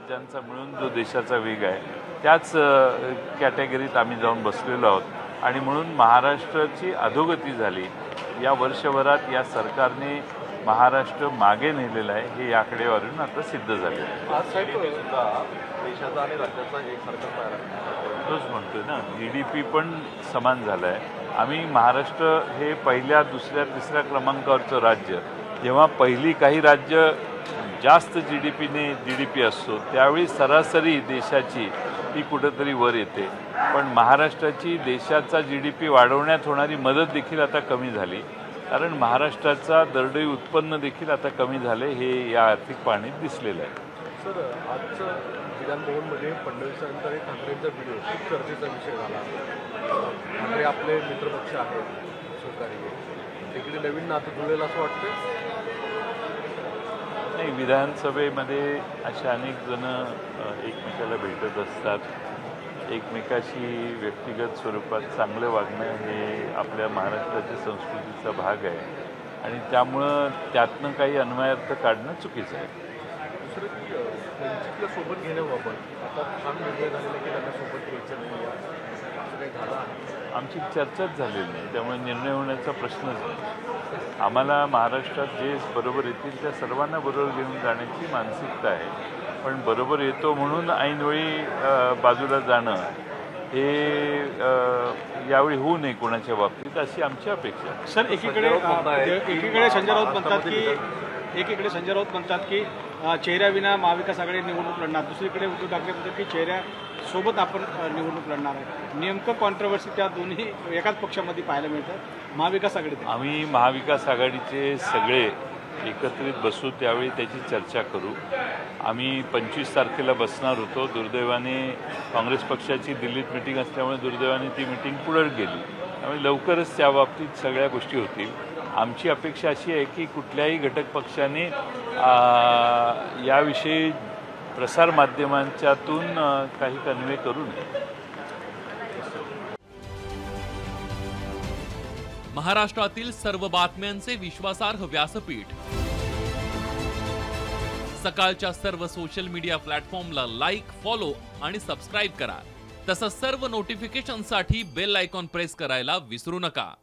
राज्यांचा मिळून जो देशाचा वेग आहे त्याच कॅटेगरीत आम्ही जाऊन बसलेलो आहोत आणि म्हणून महाराष्ट्राची अधोगती झाली या वर्षभरात या सरकारने महाराष्ट्र मागे नेलेलं आहे हे या आकडेवारीवरून आता सिद्ध झाले. आज साहेब देशाचा आणि राज्याचा एक सरकार तोच म्हणतोय ना, GDP पण समान झालं आहे. आम्ही महाराष्ट्र हे पहिल्या दुसऱ्या तिसऱ्या क्रमांकावरचं राज्य, जेव्हा पहिली काही राज्य जास्त GDP असतो त्यावेळी सरासरी देशाची ही कुठंतरी वर येते, पण महाराष्ट्राची देशाचा GDP वाढवण्यात होणारी मदत देखील आता कमी झाली, कारण महाराष्ट्राचा दरडोई उत्पन्न देखील आता कमी झाले हे या आर्थिक पाहणीत दिसलेलं आहे. सर, आजचं विधानभवनमध्ये फडणवीसांचा आणि ठाकरेंचा व्हिडिओ खूप चर्चेचा विषय झाला. ठाकरे आपले मित्रपक्ष आहेत सहकारी, इकडे नवीन नातं जुळेल असं वाटतं? नाही, विधानसभेमध्ये अशा अनेक जण एकमेकाला भेटत असतात. एकमेकाशी व्यक्तिगत स्वरूपात चांगलं वागणं हे आपल्या महाराष्ट्राच्या संस्कृतीचा भाग आहे आणि त्यामुळं त्यातनं काही अन्वयार्थ काढणं चुकीचं आहे. दुसरं की वंचितला सोबत घेण्याबाबत आता ठाम निर्णय झालेला की त्यांना सोबत घ्यायचं नाही, असं काही झालं आहे? आमची चर्चाच झालेली नाही, त्यामुळे निर्णय होण्याचा प्रश्नच नाही. आम्हाला महाराष्ट्रात जे बरोबर येतील त्या सर्वांना बरोबर घेऊन जाण्याची मानसिकता आहे, पण बरोबर येतो म्हणून ऐनवेळी बाजूला जाणं हे यावेळी होऊ नये कोणाच्या बाबतीत, अशी आमची अपेक्षा आहे. सर, एकीकडे संजय राऊत म्हणतात की चेहऱ्याविना महाविकास आघाडी निवडणूक लढणार, दुसरीकडे उद्धव ठाकरे म्हणतात की चेहऱ्यासोबत आपण निवडणूक लढणार आहे. नेमकं कॉन्ट्रोवर्सी त्या दोन्ही एकाच पक्षामध्ये पाहायला मिळतं महाविकास आघाडीत. आम्ही महाविकास आघाडीचे सगळे एकत्रित बसू, त्यावेळी त्याची चर्चा करू. आम्ही 25 तारखेला बसणार होतो, दुर्दैवाने काँग्रेस पक्षाची दिल्लीत मिटिंग असल्यामुळे दुर्दैवाने ती मिटिंग पुढे गेली, त्यामुळे लवकरच त्या बाबतीत सगळ्या गोष्टी होतील. आमची अपेक्षा अशी आहे की कुठल्याही घटक पक्षाने याविषयी प्रसारमाध्यमांच्यातून काही कन्वे करू नये. महाराष्ट्रातील सर्व बातम्यांचे विश्वासार्ह व्यासपीठ, सकाळच्या सर्व सोशल मीडिया प्लॅटफॉर्मला लाईक, फॉलो आणि सबस्क्राईब करा. तसंच सर्व नोटिफिकेशनसाठी बेल आयकॉन प्रेस करायला विसरू नका.